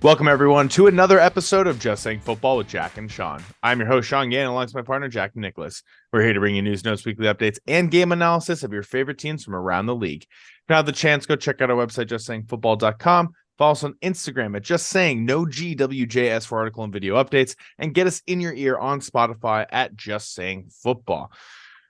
Welcome, everyone, to another episode of Just Saying Football with Jack and Sean. I'm your host, Sean Gann, alongside my partner, Jack Nicholas. We're here to bring you news, notes, weekly updates, and game analysis of your favorite teams from around the league. If you have the chance, go check out our website, justsayingfootball.com. Follow us on Instagram at Just Saying No GWJS for article and video updates, and get us in your ear on Spotify at Just Saying Football.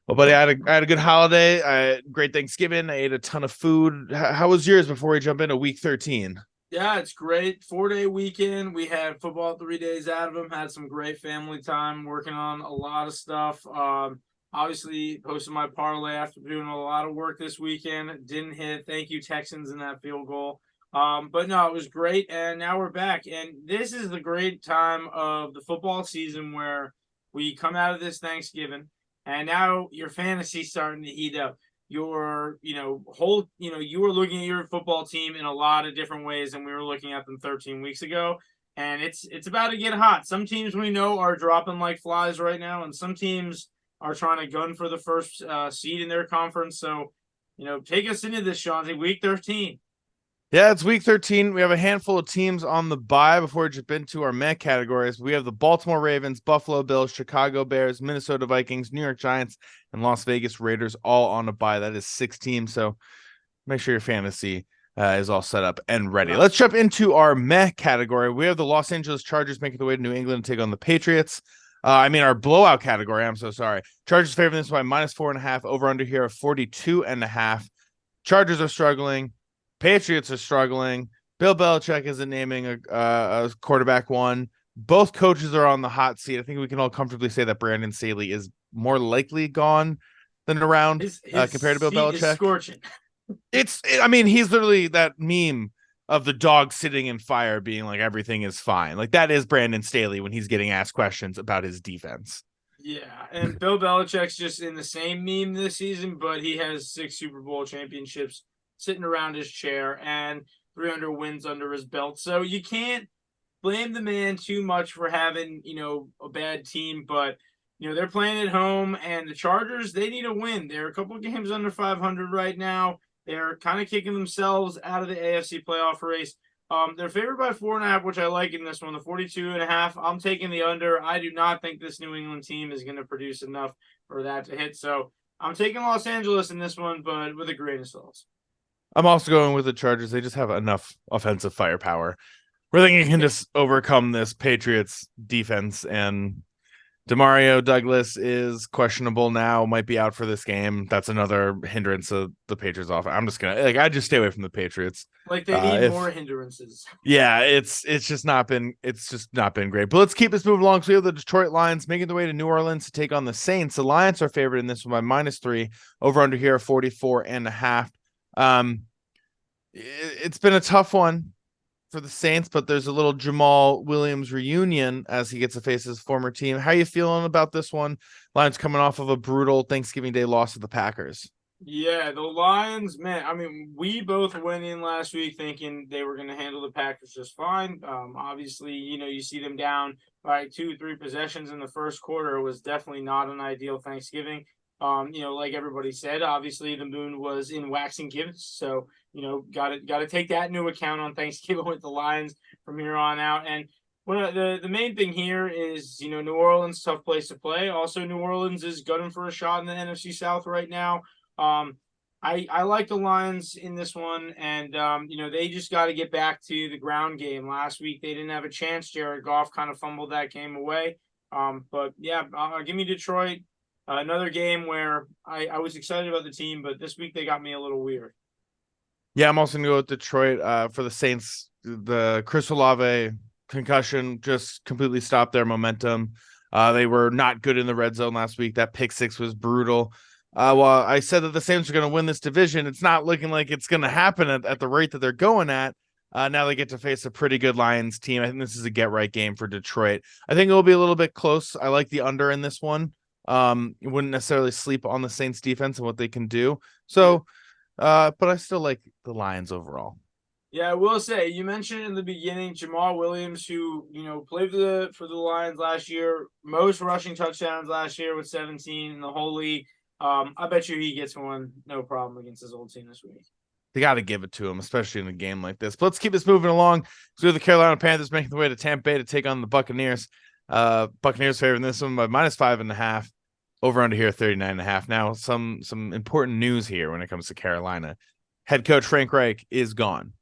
Well, buddy, I had a good holiday. Great Thanksgiving. I ate a ton of food. How was yours before we jump into week 13? Yeah, it's great. 4-day weekend. We had football 3 days out of them. Had some great family time, working on a lot of stuff. Obviously posted my parlay after doing a lot of work this weekend. Didn't hit. Thank you, Texans, in that field goal. But no, it was great. And now we're back. And this is the great time of the football season where we come out of this Thanksgiving, and now your fantasy's starting to heat up. You were looking at your football team in a lot of different ways than we were looking at them 13 weeks ago. And it's about to get hot. Some teams we know are dropping like flies right now, and some teams are trying to gun for the first seed in their conference. So, take us into this, Sean. Week 13. Yeah, it's week 13. We have a handful of teams on the bye before we jump into our meh categories. We have the Baltimore Ravens, Buffalo Bills, Chicago Bears, Minnesota Vikings, New York Giants, and Las Vegas Raiders all on a bye. That is 6 teams. So make sure your fantasy is all set up and ready. Let's jump into our meh category. We have the Los Angeles Chargers making their way to New England to take on the Patriots. Our blowout category. I'm so sorry. Chargers favoring this by -4.5. Over under here of 42.5. Chargers are struggling. Patriots are struggling. Bill Belichick isn't naming a quarterback one. Both coaches are on the hot seat. I think we can all comfortably say that Brandon Staley is more likely gone than around compared to Bill Belichick. Is scorching. He's literally that meme of the dog sitting in fire being like, everything is fine. Like, that is Brandon Staley when he's getting asked questions about his defense. Yeah, and Bill Belichick's just in the same meme this season, but he has 6 Super Bowl championships sitting around his chair and 300 wins under his belt. So you can't blame the man too much for having, a bad team, but they're playing at home, and the Chargers, they need a win. They're a couple of games under 500 right now. They're kind of kicking themselves out of the AFC playoff race. They're favored by 4.5, which I like in this one. The 42.5, I'm taking the under. I do not think this New England team is going to produce enough for that to hit. So I'm taking Los Angeles in this one, but with a grain of salt. I'm also going with the Chargers. They just have enough offensive firepower where they can just overcome this Patriots defense. And Demario Douglas is questionable now, might be out for this game. That's another hindrance of the Patriots offense. I'm just I just stay away from the Patriots. Like, they need more hindrances. Yeah, it's just not been great. But let's keep this moving along. So we have the Detroit Lions making their way to New Orleans to take on the Saints. The Lions are favored in this one by -3. Over under here 44.5. It's been a tough one for the Saints, but there's a little Jamal Williams reunion as he gets to face his former team. How are you feeling about this one? Lions coming off of a brutal Thanksgiving Day loss to the Packers. Yeah, the Lions, man. We both went in last week thinking they were going to handle the Packers just fine. Obviously, you see them down by 2-3 possessions in the first quarter. It was definitely not an ideal Thanksgiving. Like everybody said, obviously the moon was in waxing gifts. So, got to take that into account on Thanksgiving with the Lions from here on out. And the main thing here is, New Orleans, tough place to play. Also, New Orleans is gunning for a shot in the NFC South right now. I like the Lions in this one, and they just got to get back to the ground game. Last week they didn't have a chance. Jared Goff kind of fumbled that game away. But yeah, give me Detroit. Another game where I was excited about the team, but this week they got me a little weird. Yeah, I'm also going to go with Detroit for the Saints. The Chris Olave concussion just completely stopped their momentum. They were not good in the red zone last week. That pick 6 was brutal. While I said that the Saints are going to win this division, it's not looking like it's going to happen at the rate that they're going at. Now they get to face a pretty good Lions team. I think this is a get-right game for Detroit. I think it will be a little bit close. I like the under in this one. You wouldn't necessarily sleep on the Saints defense and what they can do. So, but I still like the Lions overall. Yeah, I will say, you mentioned in the beginning Jamal Williams, who played for the Lions last year, most rushing touchdowns last year with 17 in the whole league. I bet you he gets one, no problem, against his old team this week. They got to give it to him, especially in a game like this. But let's keep this moving along. So the Carolina Panthers making the way to Tampa Bay to take on the Buccaneers. Buccaneers favoring this one by -5.5. Over under here 39.5. Now, some important news here when it comes to Carolina. Head coach Frank Reich is gone.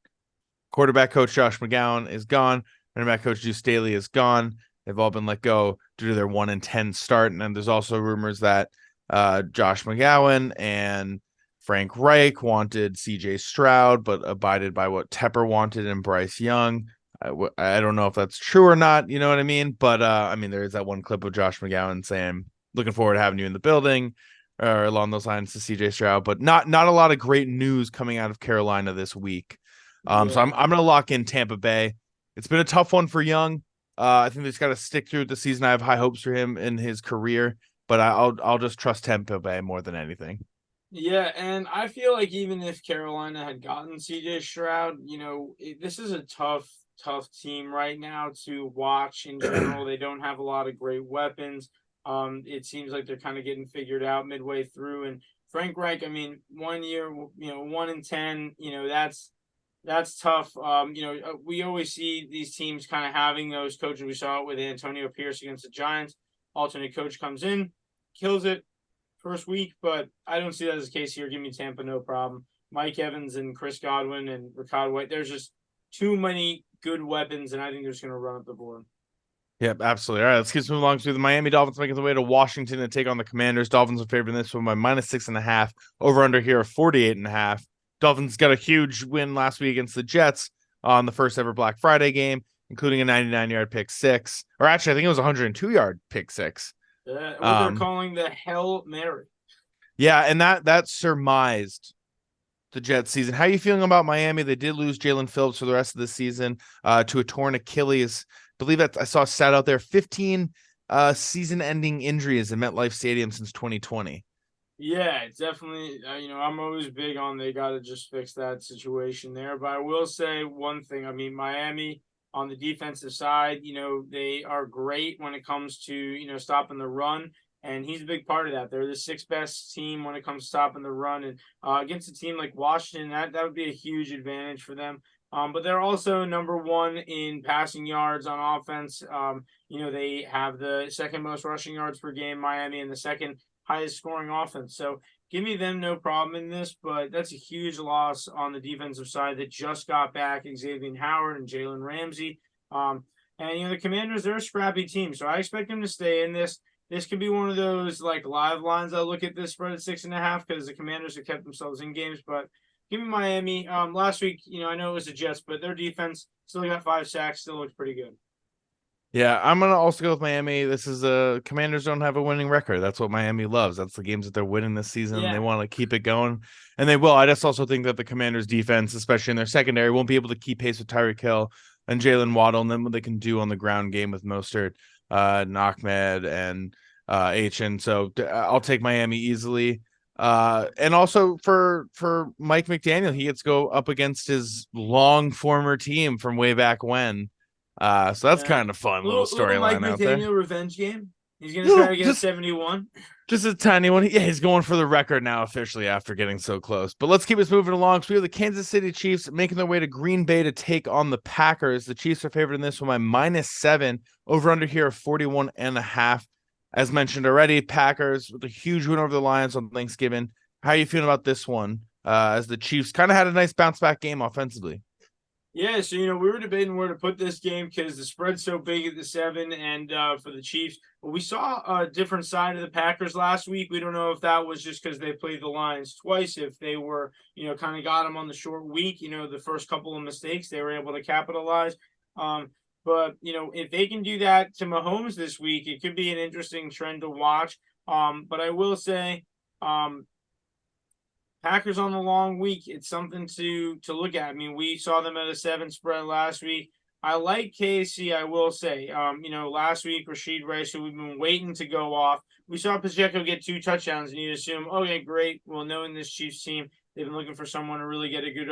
Quarterback coach Josh McGowan is gone. Running back coach Deuce Staley is gone. They've all been let go due to their 1-10 start. And then there's also rumors that Josh McGowan and Frank Reich wanted CJ Stroud, but abided by what Tepper wanted and Bryce Young. I don't know if that's true or not. You know what I mean? But I mean, there is that one clip of Josh McGowan saying, looking forward to having you in the building, or along those lines to CJ Stroud, but not a lot of great news coming out of Carolina this week. So I'm gonna lock in Tampa Bay. It's been a tough one for Young. I think he's got to stick through the season. I have high hopes for him in his career, but I'll just trust Tampa Bay more than anything. Yeah, and I feel like even if Carolina had gotten CJ Stroud, this is a tough team right now to watch in general. They don't have a lot of great weapons. It seems like they're kind of getting figured out midway through. And Frank Reich, I mean, 1 year, 1-10, that's tough. We always see these teams kind of having those coaches. We saw it with Antonio Pierce against the Giants. Alternate coach comes in, kills it first week, but I don't see that as the case here. Give me Tampa, no problem. Mike Evans and Chris Godwin and Ricard White. There's just too many good weapons, and I think they're just going to run up the board. Yep, absolutely. All right, let's keep moving along to the Miami Dolphins making their way to Washington to take on the Commanders. Dolphins are favored in this one by -6.5. Over under here 48.5. Dolphins got a huge win last week against the Jets on the first ever Black Friday game, including a 99-yard pick six. Or actually, I think it was a 102-yard pick six. What they're calling the Hail Mary. Yeah, and that surmised the Jets season. How are you feeling about Miami? They did lose Jalen Phillips for the rest of the season to a torn Achilles. I believe that I saw a stat out there, 15 season-ending injuries in MetLife Stadium since 2020. Yeah, it's definitely, I'm always big on they got to just fix that situation there. But I will say one thing. I mean, Miami on the defensive side, they are great when it comes to, stopping the run. And he's a big part of that. They're the sixth best team when it comes to stopping the run. And against a team like Washington, that would be a huge advantage for them. But they're also number one in passing yards on offense. They have the second most rushing yards per game, Miami, and the second highest scoring offense. So give me them no problem in this, but that's a huge loss on the defensive side that just got back Xavier Howard and Jalen Ramsey. And the Commanders, they're a scrappy team, so I expect them to stay in this. This could be one of those like live lines. I'll look at this spread at 6.5 because the Commanders have kept themselves in games, but give me Miami. Last week, I know it was the Jets, but their defense still got 5 sacks, still looks pretty good. Yeah, I'm gonna also go with Miami. This is Commanders don't have a winning record. That's what Miami loves. That's the games that they're winning this season. Yeah. They want to keep it going, and they will. I just also think that the Commanders' defense, especially in their secondary, won't be able to keep pace with Tyreek Hill and Jalen Waddle, and then what they can do on the ground game with Mostert, Ahmed, and H. So I'll take Miami easily. And also for Mike McDaniel, he gets to go up against his long former team from way back when. So that's kind of fun little storyline Mike out there. McDaniel revenge game. He's gonna try to get 71. Just a tiny one. Yeah, he's going for the record now officially after getting so close. But let's keep us moving along. So we have the Kansas City Chiefs making their way to Green Bay to take on the Packers. The Chiefs are favored in this one by -7. Over under here of 41.5. As mentioned already, Packers with a huge win over the Lions on Thanksgiving. How are you feeling about this one? As the Chiefs kind of had a nice bounce back game offensively. Yeah, so, we were debating where to put this game because the spread's so big at the 7 and for the Chiefs. But we saw a different side of the Packers last week. We don't know if that was just because they played the Lions twice, if they were, kind of got them on the short week, the first couple of mistakes, they were able to capitalize. But, if they can do that to Mahomes this week, it could be an interesting trend to watch. But I will say, Packers on the long week, it's something to look at. I mean, we saw them at a 7 spread last week. I like KC, I will say. Last week, Rashid Rice, who we've been waiting to go off. We saw Pacheco get 2 touchdowns, and you assume, okay, great. Well, knowing this Chiefs team, they've been looking for someone to really get a good,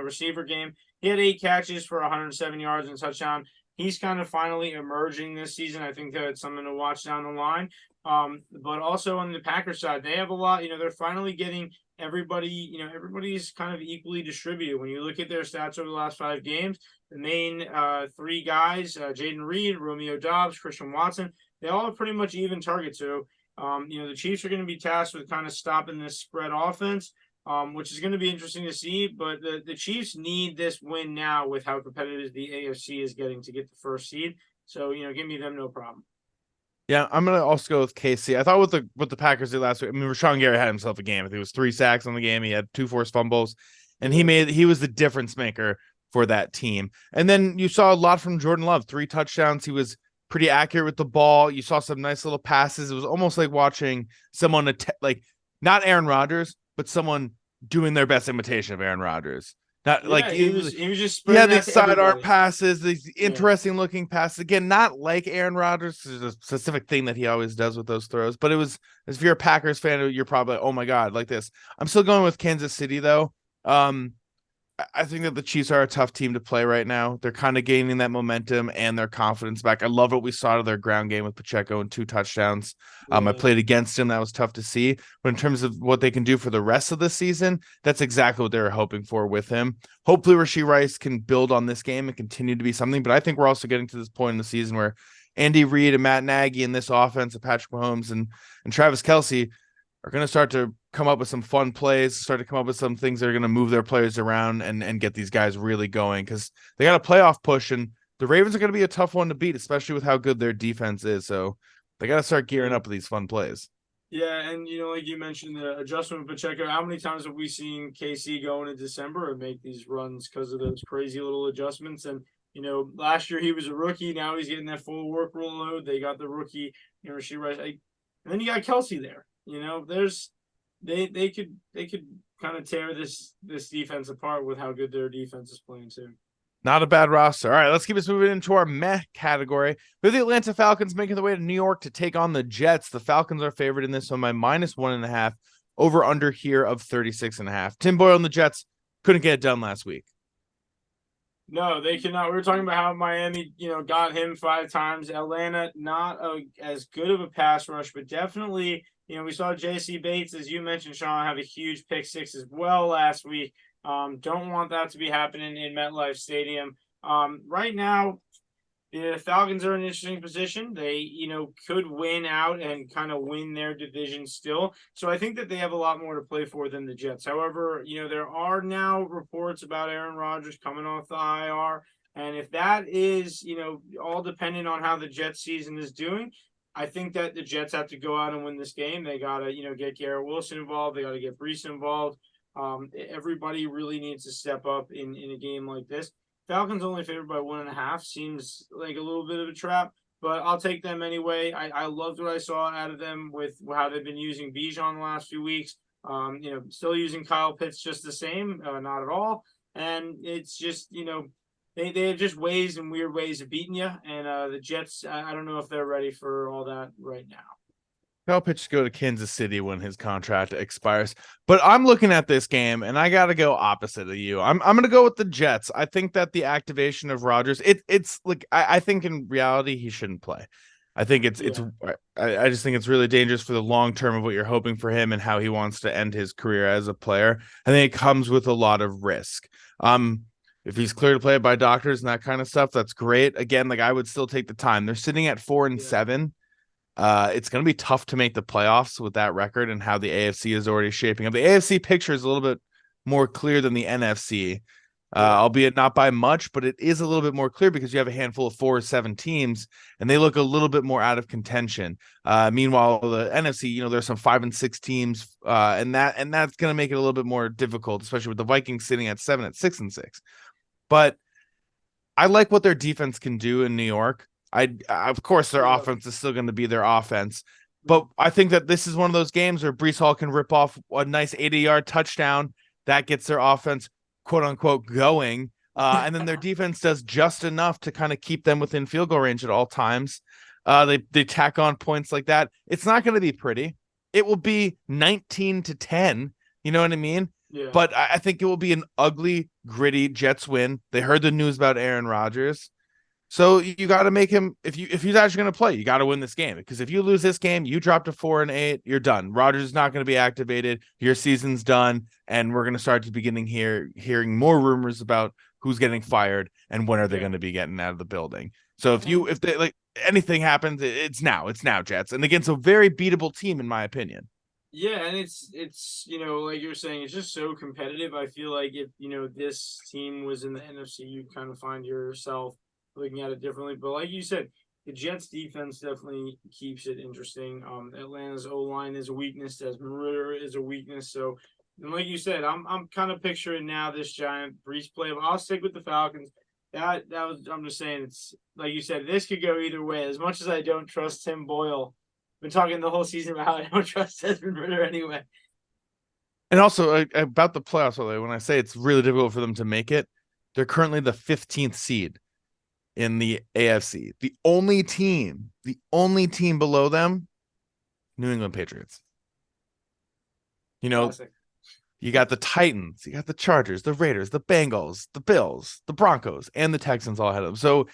receiver game. He had 8 catches for 107 yards and a touchdown. He's kind of finally emerging this season. I think that's something to watch down the line. But also on the Packers side, they have a lot. They're finally getting everybody's kind of equally distributed. When you look at their stats over the last 5 games, the main three guys, Jaden Reed, Romeo Dobbs, Christian Watson, they all have pretty much even targets. So, the Chiefs are going to be tasked with kind of stopping this spread offense, which is going to be interesting to see. But the Chiefs need this win now with how competitive the AFC is getting to get the first seed. So, give me them no problem. Yeah, I'm gonna also go with KC. I thought what the Packers did last week. I mean, Rashawn Gary had himself a game. I think it was 3 sacks on the game. He had 2 forced fumbles, and he was the difference maker for that team. And then you saw a lot from Jordan Love. 3 touchdowns. He was pretty accurate with the ball. You saw some nice little passes. It was almost like watching someone like not Aaron Rodgers, but someone doing their best imitation of Aaron Rodgers. Not like he was just yeah, spreading these that to sidearm everybody. passes, these interesting looking passes. Again, not like Aaron Rodgers. There's a specific thing that he always does with those throws. But it was, if you're a Packers fan, you're probably, oh my God, like this. I'm still going with Kansas City though. I think that the Chiefs are a tough team to play right now. They're kind of gaining that momentum and their confidence back. I love what we saw of their ground game with Pacheco and 2 touchdowns. I played against him. That was tough to see. But in terms of what they can do for the rest of the season, that's exactly what they were hoping for with him. Hopefully, Rashee Rice can build on this game and continue to be something. But I think we're also getting to this point in the season where Andy Reid and Matt Nagy and this offense of Patrick Mahomes and Travis Kelce are going to start to come up with some fun plays, start to come up with some things that are going to move their players around and get these guys really going, because they got a playoff push, and the Ravens are going to be a tough one to beat, especially with how good their defense is. So they got to start gearing up with these fun plays. Yeah, and like you mentioned, the adjustment with Pacheco. How many times have we seen KC go into December and make these runs because of those crazy little adjustments? And last year he was a rookie. Now he's getting that full workload. They got the rookie, Rashee Rice, and then you got Kelce there. There's they could kind of tear this defense apart with how good their defense is playing too. Not a bad roster. All right, let's keep us moving into our meh category. With the Atlanta Falcons making their way to New York to take on the Jets. The Falcons are favored in this one by -1.5. Over under here of 36.5. Tim Boyle and the Jets couldn't get it done last week. No, they cannot. We were talking about how Miami, got him 5 times. Atlanta, not as good of a pass rush, but definitely, we saw J.C. Bates, as you mentioned, Sean, have a huge pick 6 as well last week. Don't want that to be happening in MetLife Stadium. Right now, the Falcons are in an interesting position. They, could win out and kind of win their division still. So I think that they have a lot more to play for than the Jets. However, there are now reports about Aaron Rodgers coming off the IR. And if that is, all dependent on how the Jets season is doing, I think that the Jets have to go out and win this game. They got to, get Garrett Wilson involved. They got to get Brees involved. Everybody really needs to step up in a game like this. Falcons only favored by 1.5 seems like a little bit of a trap, but I'll take them anyway. I loved what I saw out of them with how they've been using Bijan the last few weeks. Still using Kyle Pitts just the same, not at all. And it's just, they have just ways and weird ways of beating you. And the Jets, I don't know if they're ready for all that right now. Kyle Pitts go to Kansas City when his contract expires. But I'm looking at this game and I got to go opposite of you. I'm going to go with the Jets. I think that the activation of Rodgers, it's like, I think in reality he shouldn't play. I think I just think it's really dangerous for the long term of what you're hoping for him and how he wants to end his career as a player. I think it comes with a lot of risk. If he's clear to play by doctors and that kind of stuff, that's great. Again, like I would still take the time. They're sitting at 4-7. It's going to be tough to make the playoffs with that record and how the AFC is already shaping up. The AFC picture is a little bit more clear than the NFC, albeit not by much, but it is a little bit more clear because you have a handful of 4-7 teams and they look a little bit more out of contention. Meanwhile, the NFC, there's some 5-6 teams, and that's going to make it a little bit more difficult, especially with the Vikings sitting at 7 at 6-6. But I like what their defense can do in New York. Of course, their offense is still going to be their offense, but I think that this is one of those games where Brees Hall can rip off a nice 80-yard touchdown that gets their offense, quote unquote, going, and then their defense does just enough to kind of keep them within field goal range at all times. They tack on points like that. It's not going to be pretty. It will be 19-10. You know what I mean? Yeah. But I think it will be an ugly, gritty Jets win. They heard the news about Aaron Rodgers. So you got to make him if he's actually going to play, you got to win this game because if you lose this game, you drop to 4-8, you're done. Rodgers is not going to be activated. Your season's done, and we're going to start to beginning here hearing more rumors about who's getting fired and when are they Yeah. going to be getting out of the building. So And if they like anything happens, it's now Jets and against a very beatable team in my opinion. yeah, and it's like you're saying, it's just so competitive. I feel like if this team was in the NFC, you kind of find yourself looking at it differently. But like you said, the Jets defense definitely keeps it interesting. Atlanta's O line is a weakness, Desmond Ritter is a weakness. So, and like you said, I'm kind of picturing now this giant Brees play. I'll stick with the Falcons. That was I'm just saying it's like you said, this could go either way. As much as I don't trust Tim Boyle, been talking the whole season about how I don't trust Desmond Ritter anyway. And also about the playoffs, when I say it's really difficult for them to make it, they're currently the 15th seed in the AFC. The only team below them, New England Patriots. You know, Classic. you got the Titans, you got the Chargers, the Raiders, the Bengals, the Bills, the Broncos, and the Texans all ahead of them. So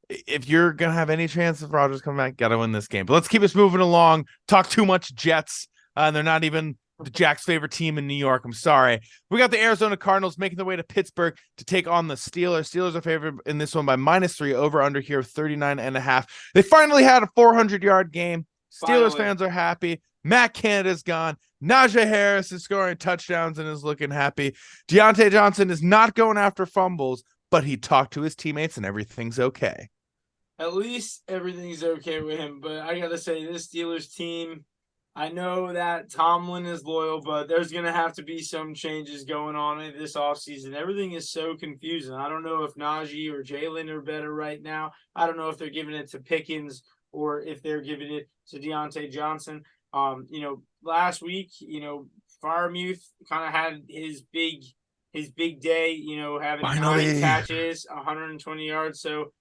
if you're gonna have any chance of Rodgers coming back, gotta win this game. But let's keep us moving along. Talk too much Jets, and they're not even the Jack's favorite team in New York. I'm sorry. We got the Arizona Cardinals making their way to Pittsburgh to take on the Steelers. Steelers are favored in this one by -3, over under here 39.5. They finally had a 400-yard game. Steelers Finally. fans are happy. Matt Canada's gone. Najee Harris is scoring touchdowns and is looking happy. Deontay Johnson is not going after fumbles, but he talked to his teammates and everything's okay. At least everything's okay with him. But I gotta say, this Steelers team, I know that Tomlin is loyal, but there's gonna have to be some changes going on in this offseason. Everything is so confusing. I don't know if Najee or Jalen are better right now. I don't know if they're giving it to Pickens or if they're giving it to Deontay Johnson. Last week, Firemuth kind of had his big day, having 9 Finally. catches, 120 yards. So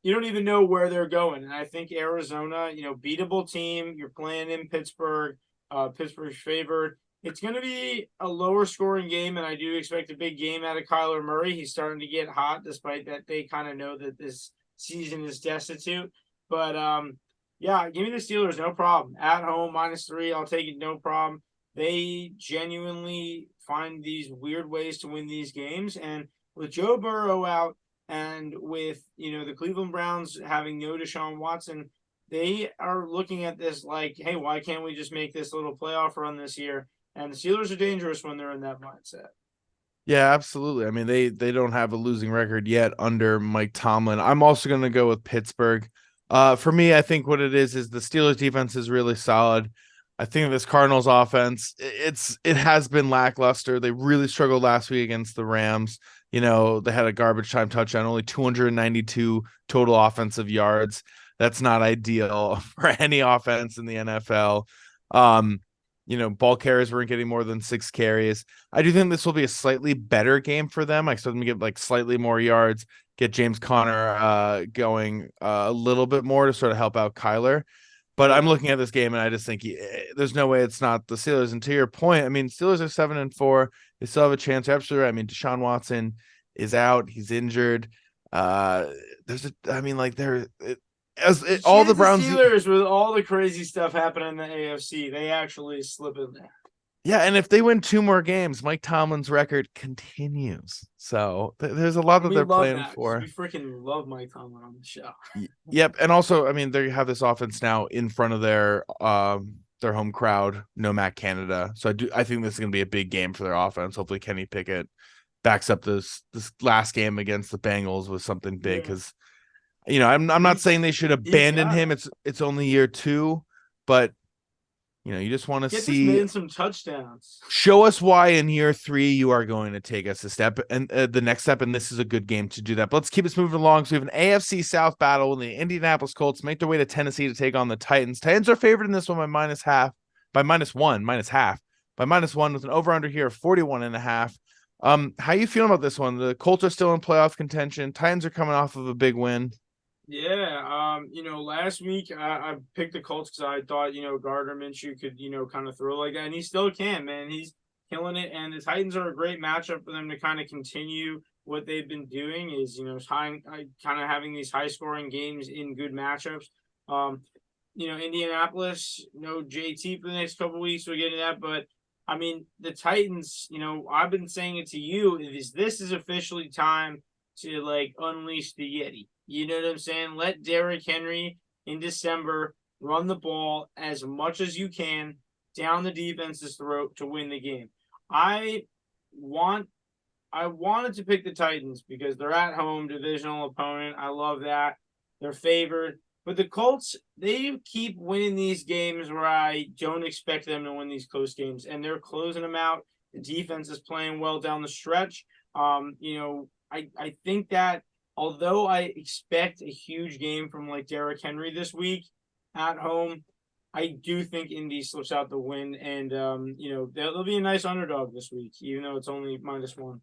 you don't even know where they're going. And I think Arizona, beatable team. You're playing in Pittsburgh. Pittsburgh's favored. It's going to be a lower scoring game, and I do expect a big game out of Kyler Murray. He's starting to get hot, despite that they kind of know that this season is destitute. But yeah, give me the Steelers, no problem. At home, -3, I'll take it, no problem. They genuinely find these weird ways to win these games, and with Joe Burrow out, and with the Cleveland Browns having no Deshaun Watson, they are looking at this like, hey, why can't we just make this little playoff run this year? And the Steelers are dangerous when they're in that mindset. Yeah, absolutely. I mean, they don't have a losing record yet under Mike Tomlin. I'm also going to go with Pittsburgh. For me, I think what it is the Steelers defense is really solid. I think this Cardinals offense, it has been lackluster. They really struggled last week against the Rams. They had a garbage time touchdown, only 292 total offensive yards. That's not ideal for any offense in the NFL. Ball carriers weren't getting more than 6 carries. I do think this will be a slightly better game for them. I expect them to get like slightly more yards, get James Conner going a little bit more to sort of help out Kyler. But I'm looking at this game and I just think there's no way it's not the Steelers. And to your point, I mean, Steelers are 7-4. They still have a chance. You're absolutely right. I mean, Deshaun Watson is out. He's injured. All the Browns. Steelers, with all the crazy stuff happening in the AFC, they actually slip in there. Yeah, and if they win 2 more games, Mike Tomlin's record continues. So there's a lot that they're playing for. We freaking love Mike Tomlin on the show. Yep, and also, I mean, they have this offense now in front of their home crowd, no Matt Canada. So I think this is going to be a big game for their offense. Hopefully, Kenny Pickett backs up this last game against the Bengals with something big because I'm not saying they should abandon him. It's only year 2, but you just want to see some touchdowns. Show us why in year 3 you are going to take us a step and the next step, and this is a good game to do that. But let's keep us moving along. So we have an AFC South battle when the Indianapolis Colts make their way to Tennessee to take on the Titans. Titans are favored in this one by -1 with an over under here of 41.5. How you feeling about this one? The Colts are still in playoff contention. Titans are coming off of a big win. Yeah, last week I picked the Colts because I thought Gardner Minshew could kind of throw like that, and he still can, man. killing it. And the Titans are a great matchup for them to kind of continue what they've been doing is, kind of having these high scoring games in good matchups. Indianapolis, no JT for the next couple of weeks. We'll get into that. But I mean, the Titans, I've been saying it to you, this is officially time to like unleash the Yeti. You know what I'm saying? Let Derrick Henry in December run the ball as much as you can down the defense's throat to win the game. I wanted to pick the Titans because they're at home, divisional opponent. I love that. They're favored. But the Colts, they keep winning these games where I don't expect them to win these close games, and they're closing them out. The defense is playing well down the stretch. I think that although I expect a huge game from like Derrick Henry this week at home, I do think Indy slips out the win, and they'll be a nice underdog this week, even though it's only -1.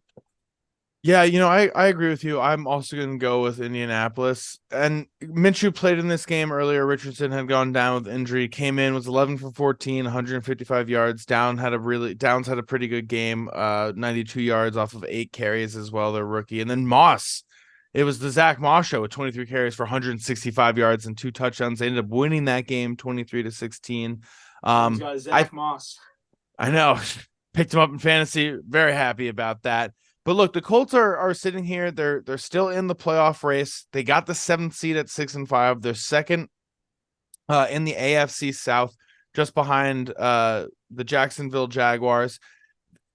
Yeah, I agree with you. I'm also going to go with Indianapolis. And Minshew played in this game earlier. Richardson had gone down with injury, came in, was 11 for 14, 155 yards. Downs had a pretty good game, 92 yards off of 8 carries as well, their rookie. And then Moss, it was the Zach Moss show with 23 carries for 165 yards and 2 touchdowns. They ended up winning that game 23-16. He's got Zach Moss. I know. Picked him up in fantasy. Very happy about that. But look, the Colts are sitting here. They're still in the playoff race. They got the 7th seed at 6-5. They're second in the AFC South, just behind the Jacksonville Jaguars.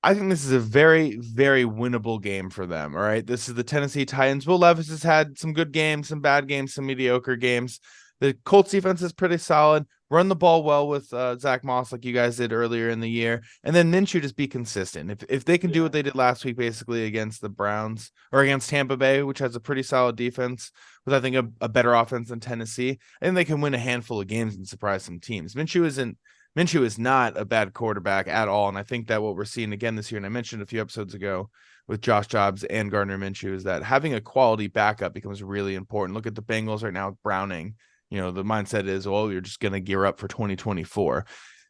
I think this is a very, very winnable game for them. All right. This is the Tennessee Titans. Will Levis has had some good games, some bad games, some mediocre games. The Colts defense is pretty solid. Run the ball well with Zach Moss, like you guys did earlier in the year. And then Minshew just be consistent. If they can do what they did last week, basically against the Browns or against Tampa Bay, which has a pretty solid defense with, I think, a better offense than Tennessee, I think they can win a handful of games and surprise some teams. Minshew is not a bad quarterback at all. And I think that what we're seeing again this year, and I mentioned a few episodes ago with Josh Jacobs and Gardner Minshew, is that having a quality backup becomes really important. Look at the Bengals right now with Browning. The mindset is, well, you're just going to gear up for 2024.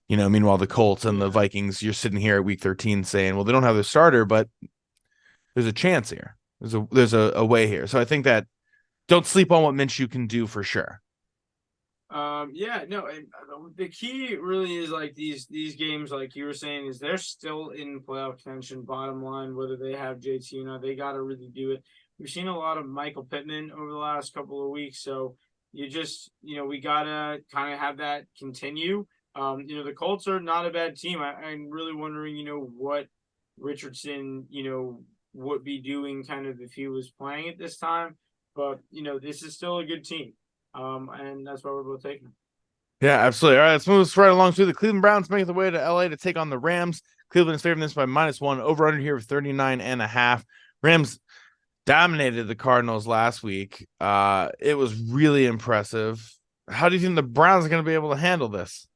Meanwhile, the Colts and the Vikings, you're sitting here at week 13 saying, well, they don't have their starter, but there's a chance here. There's a way here. So I think that don't sleep on what Minshew can do for sure. The key really is like these games, like you were saying, is they're still in playoff contention. Bottom line, whether they have JT or not, they got to really do it. We've seen a lot of Michael Pittman over the last couple of weeks, so you just, we gotta kind of have that continue. The Colts are not a bad team. I'm really wondering, what Richardson, would be doing kind of if he was playing at this time. But this is still a good team. And that's why we're both taking them. Yeah, absolutely. All right, let's move right along through the Cleveland Browns making their way to LA to take on the Rams. Cleveland is favoring this by -1, over under here of 39.5. Rams dominated the Cardinals last week. It was really impressive. How do you think the Browns are going to be able to handle this?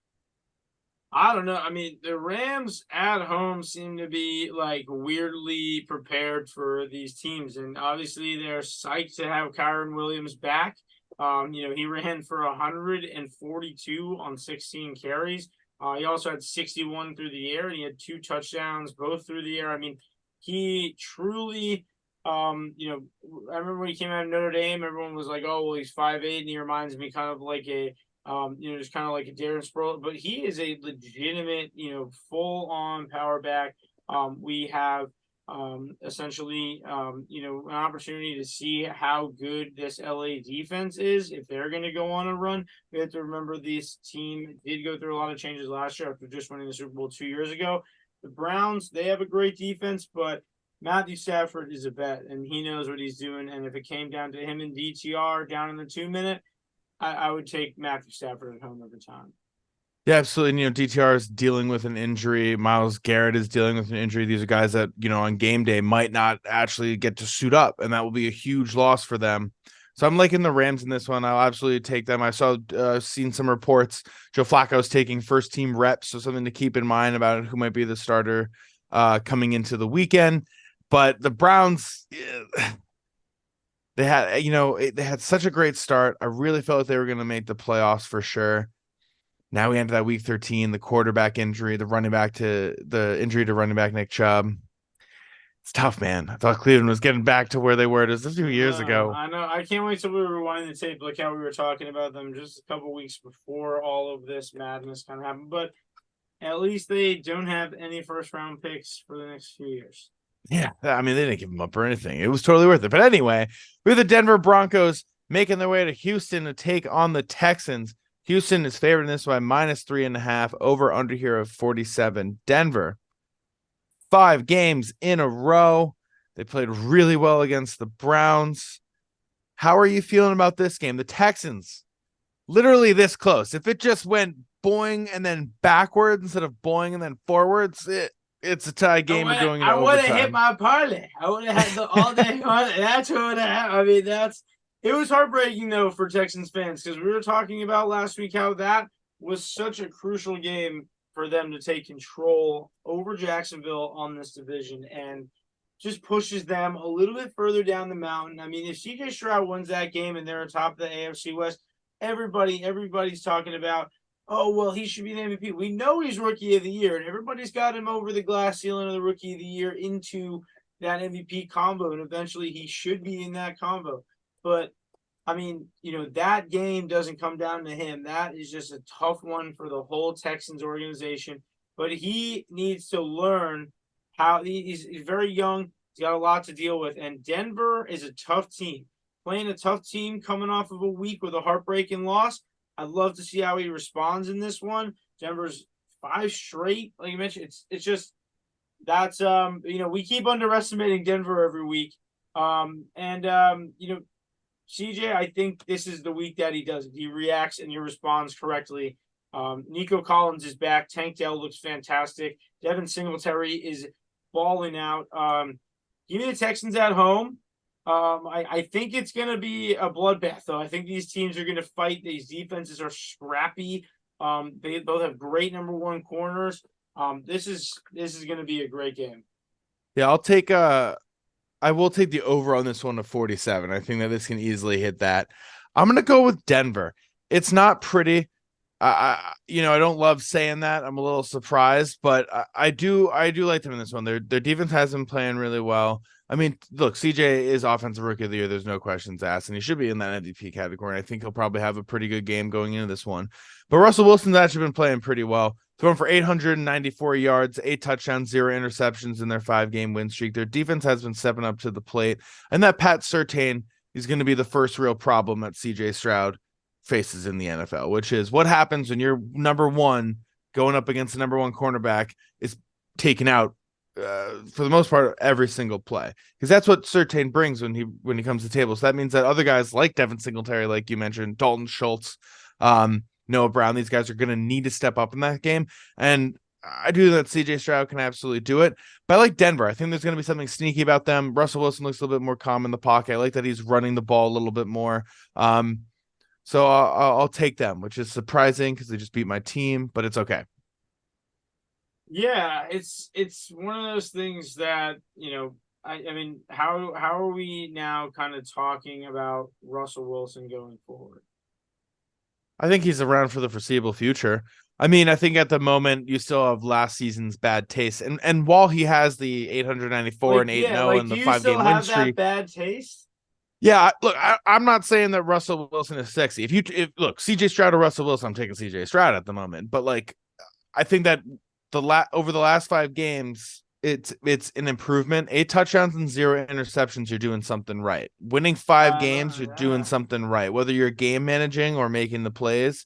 I don't know. I mean, the Rams at home seem to be like weirdly prepared for these teams, and obviously they're psyched to have Kyren Williams back. He ran for 142 on 16 carries. He also had 61 through the air, and he had 2 touchdowns, both through the air. I mean, he truly. I remember when he came out of Notre Dame, everyone was like, "Oh, well, he's 5'8", and he reminds me kind of like a, just kind of like a Darren Sproles." But he is a legitimate, full-on power back. We have essentially, an opportunity to see how good this LA defense is if they're going to go on a run. We have to remember this team did go through a lot of changes last year after just winning the Super Bowl 2 years ago. The Browns, they have a great defense, but Matthew Stafford is a vet, and he knows what he's doing. And if it came down to him and DTR down in the 2-minute, I would take Matthew Stafford at home every time. Yeah, absolutely. DTR is dealing with an injury. Myles Garrett is dealing with an injury. These are guys that, on game day might not actually get to suit up, and that will be a huge loss for them. So I'm liking the Rams in this one. I'll absolutely take them. I seen some reports. Joe Flacco's taking first team reps, so something to keep in mind about who might be the starter coming into the weekend. But the Browns, they had such a great start. I really felt like they were going to make the playoffs for sure. Now we enter that week 13, the quarterback injury, the injury to running back Nick Chubb. It's tough, man. I thought Cleveland was getting back to where they were just a few years ago. I know. I can't wait till we rewind the tape, like how we were talking about them just a couple weeks before all of this madness kind of happened. But at least they don't have any first round picks for the next few years. Yeah, I mean, they didn't give him up or anything. It was totally worth it. But anyway, we have the Denver Broncos making their way to Houston to take on the Texans. Houston is favored in this by -3.5, over under here of 47. Denver, 5 games in a row. They played really well against the Browns. How are you feeling about this game? The Texans, literally this close. If it just went boing and then backwards instead of boing and then forwards, it's a tie game of going into overtime. I would have hit my parlay. I would have had the all day parlay. That's what I mean. It was heartbreaking though for Texans fans because we were talking about last week how that was such a crucial game for them to take control over Jacksonville on this division and just pushes them a little bit further down the mountain. I mean, if CJ Stroud wins that game and they're atop of the AFC West, everybody's talking about, oh, well, he should be the MVP. We know he's Rookie of the Year, and everybody's got him over the glass ceiling of the Rookie of the Year into that MVP combo, and eventually he should be in that combo. But, I mean, that game doesn't come down to him. That is just a tough one for the whole Texans organization. But he needs to learn how he's very young. He's got a lot to deal with. And Denver is a tough team. Playing a tough team coming off of a week with a heartbreaking loss. I'd love to see how he responds in this one. Denver's 5 straight, like you mentioned. It's just that's we keep underestimating Denver every week. CJ, I think this is the week that he does it. He reacts and he responds correctly. Nico Collins is back. Tank Dell looks fantastic. Devin Singletary is balling out. Give me the Texans at home. I think it's going to be a bloodbath, though. I think these teams are going to fight. These defenses are scrappy. They both have great number 1 corners. This is going to be a great game. Yeah, I will take the over on this one to 47. I think that this can easily hit that. I'm going to go with Denver. It's not pretty. I don't love saying that. I'm a little surprised, but I do like them in this one. Their defense has been playing really well. I mean, look, CJ is offensive rookie of the year. There's no questions asked, and he should be in that MVP category. And I think he'll probably have a pretty good game going into this one. But Russell Wilson's actually been playing pretty well. Throwing for 894 yards, 8 touchdowns, 0 interceptions in their 5-game win streak. Their defense has been stepping up to the plate. And that Pat Surtain is going to be the first real problem that CJ Stroud faces in the NFL, which is what happens when your number 1 going up against the number 1 cornerback is taken out for the most part every single play, because that's what Surtain brings when he comes to the table. So that means that other guys like Devin Singletary, like you mentioned, Dalton Schultz, Noah Brown, these guys are going to need to step up in that game. And I do that CJ Stroud can absolutely do it. But I like Denver. I think there's going to be something sneaky about them. Russell Wilson looks a little bit more calm in the pocket. I like that he's running the ball a little bit more. So I'll take them, which is surprising because they just beat my team, but it's okay. Yeah, it's one of those things that, I mean, how are we now kind of talking about Russell Wilson going forward? I think he's around for the foreseeable future. I mean, I think at the moment you still have last season's bad taste, and while he has the 894 and 8-0 and the 5-game win streak, bad taste. Yeah, look, I'm not saying that Russell Wilson is sexy. If look, CJ Stroud or Russell Wilson, I'm taking CJ Stroud at the moment. But like, I think that over the last 5 games, it's an improvement. 8 touchdowns and 0 interceptions. You're doing something right. Winning 5 games, you're doing something right. Whether you're game managing or making the plays,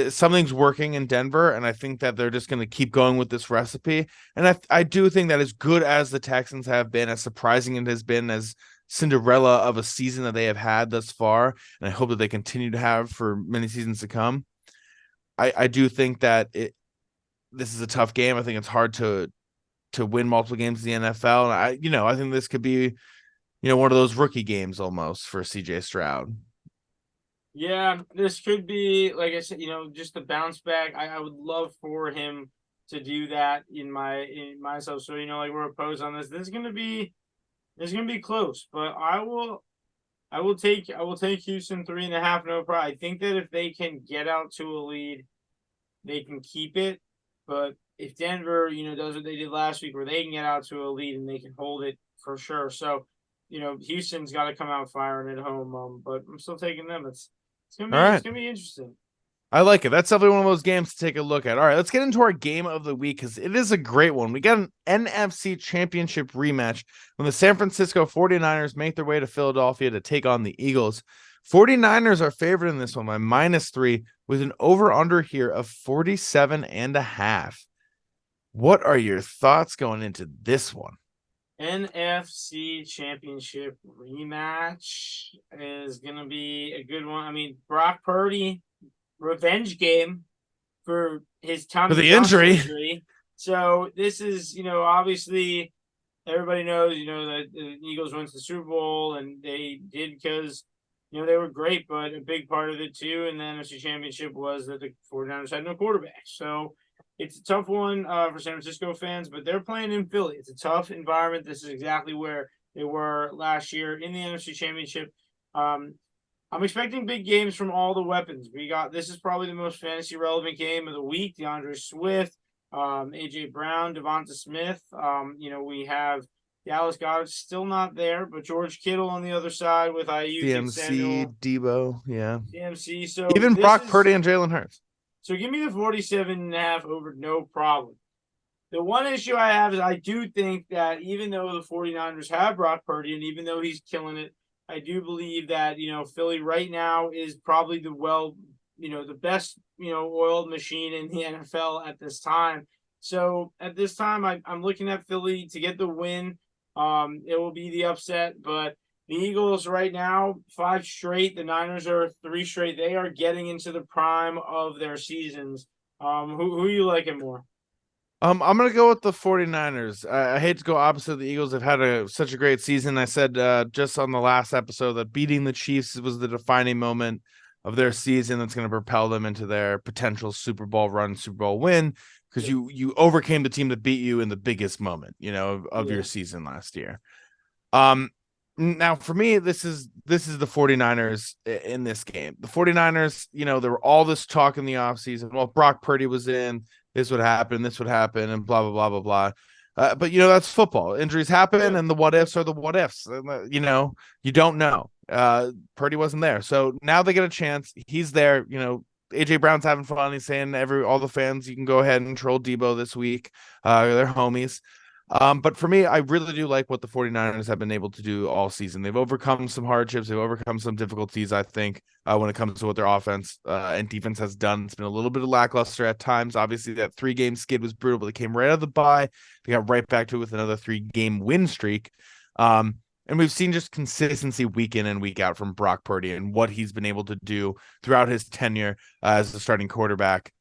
something's working in Denver, and I think that they're just going to keep going with this recipe. And I do think that as good as the Texans have been, as surprising it has been, as Cinderella of a season that they have had thus far, and I hope that they continue to have for many seasons to come, I do think that this is a tough game. I think it's hard to win multiple games in the NFL. And I think this could be, one of those rookie games almost for CJ Stroud. Yeah, this could be, like I said, just a bounce back. I would love for him to do that in myself. So, like we're opposed on this. This is gonna be close, but I will take Houston 3.5, no problem. I think that if they can get out to a lead, they can keep it. But if Denver, does what they did last week where they can get out to a lead and they can hold it for sure. So, Houston's got to come out firing at home. But I'm still taking them. It's gonna All be right. it's gonna be interesting. I like it. That's definitely one of those games to take a look at. All right, let's get into our game of the week because it is a great one. We got an NFC Championship rematch when the San Francisco 49ers make their way to Philadelphia to take on the Eagles. 49ers are favored in this one by -3 with an over-under here of 47.5. What are your thoughts going into this one? NFC Championship rematch is gonna be a good one. I mean, Brock Purdy revenge game for his For Tommy the John injury. surgery. So this is, obviously everybody knows, that the Eagles went to the Super Bowl and they did because, they were great, but a big part of it too in the NFC Championship was that the 49ers had no quarterback. So it's a tough one for San Francisco fans, but they're playing in Philly. It's a tough environment. This is exactly where they were last year in the NFC Championship. I'm expecting big games from all the weapons. This is probably the most fantasy relevant game of the week. DeAndre Swift, AJ Brown, Devonta Smith. We have Dallas Goedert still not there, but George Kittle on the other side with Ayuk and CMC, Samuel Debo, yeah. CMC. So Even this Brock is Purdy and Jalen Hurts. so give me the 47.5 over no problem. The one issue I have is I do think that even though the 49ers have Brock Purdy and even though he's killing it, I do believe that, Philly right now is probably the best, oiled machine in the NFL at this time. So at this time, I'm looking at Philly to get the win. It will be the upset, but the Eagles right now, 5 straight. The Niners are 3 straight. They are getting into the prime of their seasons. Who you liking more? I'm gonna go with the 49ers. I hate to go opposite of the Eagles. They've had such a great season. I said just on the last episode that beating the Chiefs was the defining moment of their season that's going to propel them into their potential Super Bowl run, Super Bowl win, because Yeah. you overcame the team that beat you in the biggest moment, of your Yeah. season last year. Now for me, this is the 49ers in this game. The 49ers, there were all this talk in the offseason. Well, Brock Purdy was in, this would happen, and blah, blah, blah, blah, blah. But that's football. Injuries happen, Yeah. and the what ifs are the what ifs. You don't know. Purdy wasn't there. So now they get a chance. He's there. AJ Brown's having fun. He's saying all the fans, you can go ahead and troll Debo this week. They're homies. But for me, I really do like what the 49ers have been able to do all season. They've overcome some hardships. They've overcome some difficulties, I think, when it comes to what their offense and defense has done. It's been a little bit of lackluster at times. Obviously, that 3-game skid was brutal, but they came right out of the bye. They got right back to it with another 3-game win streak. And we've seen just consistency week in and week out from Brock Purdy and what he's been able to do throughout his tenure as the starting quarterback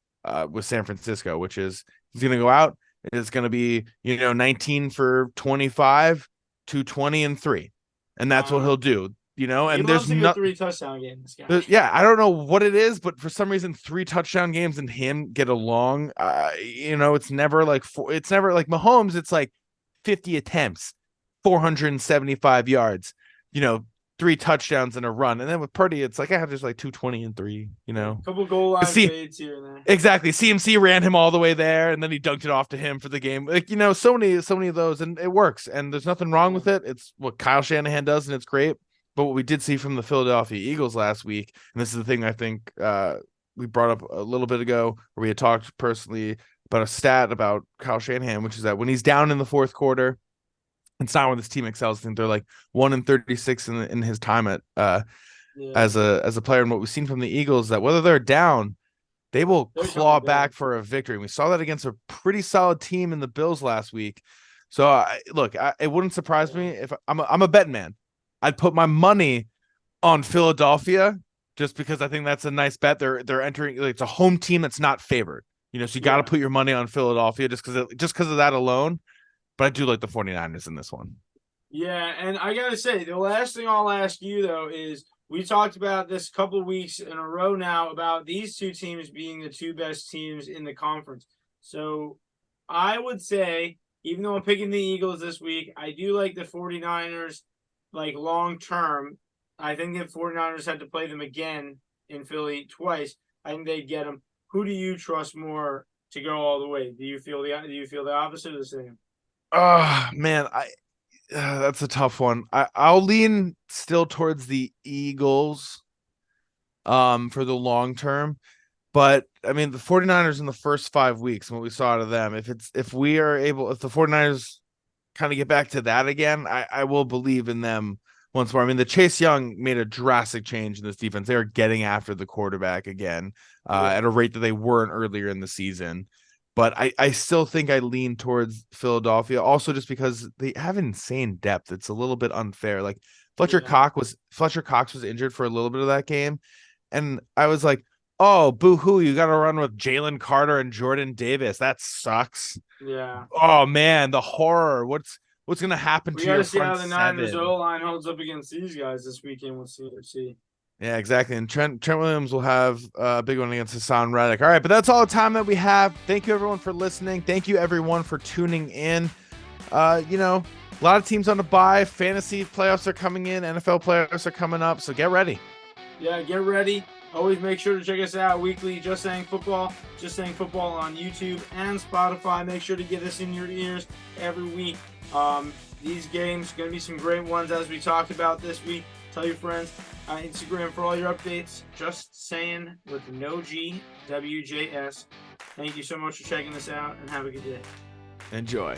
with San Francisco, which is he's going to go out. It's going to be, 19 for 25, 220 and 3. And that's what he'll do, He and there's loves a good not 3 touchdown game, this guy. yeah, I don't know what it is, but for some reason 3 touchdown games and him get along. It's never like Mahomes, it's like 50 attempts, 475 yards, 3 touchdowns in a run. And then with Purdy, it's like I have just like 220 and 3, A couple goal line See, fades here and there. exactly. CMC ran him all the way there, and then he dunked it off to him for the game. Like, so many of those, and it works. And there's nothing wrong with it. It's what Kyle Shanahan does, and it's great. But what we did see from the Philadelphia Eagles last week, and this is the thing I think we brought up a little bit ago, where we had talked personally about a stat about Kyle Shanahan, which is that when he's down in the fourth quarter, it's not when this team excels. I think they're like 1-36 in his time at as a player. And what we've seen from the Eagles that whether they're down, they will claw back for a victory. And we saw that against a pretty solid team in the Bills last week. So it wouldn't surprise me if I'm a betting man. I'd put my money on Philadelphia just because I think that's a nice bet. They're entering. It's a home team that's not favored. So you got to put your money on Philadelphia just because of that alone. But I do like the 49ers in this one. Yeah, and I got to say, the last thing I'll ask you, though, is we talked about this a couple of weeks in a row now about these 2 teams being the 2 best teams in the conference. So I would say, even though I'm picking the Eagles this week, I do like the 49ers, like long term. I think if 49ers had to play them again in Philly twice, I think they'd get them. who do you trust more to go all the way? Do you feel the opposite or the same? Man, that's a tough one. I'll lean still towards the Eagles for the long term. But I mean, the 49ers in the first 5 weeks and what we saw out of them, if the 49ers kind of get back to that again, I will believe in them once more. I mean, the Chase Young made a drastic change in this defense. They are getting after the quarterback again at a rate that they weren't earlier in the season. But I still think I lean towards Philadelphia, also just because they have insane depth. It's a little bit unfair. Like Fletcher Cox was injured for a little bit of that game, and I was like, oh, boo-hoo, you got to run with Jalen Carter and Jordan Davis. That sucks. Yeah. Oh, man, the horror. What's going to happen to your front see how the Niners seven? O-line holds up against these guys this weekend. We'll see. Yeah, exactly. And Trent Williams will have a big one against Hassan Reddick. All right, but that's all the time that we have. Thank you, everyone, for listening. Thank you, everyone, for tuning in. A lot of teams on the bye. Fantasy playoffs are coming in. NFL playoffs are coming up, so get ready. Yeah, get ready. Always make sure to check us out weekly, Just Saying Football on YouTube and Spotify. Make sure to get us in your ears every week. These games going to be some great ones as we talked about this week. Tell your friends. Instagram for all your updates. Just Saying with no G, WJS. Thank you so much for checking this out and have a good day. Enjoy.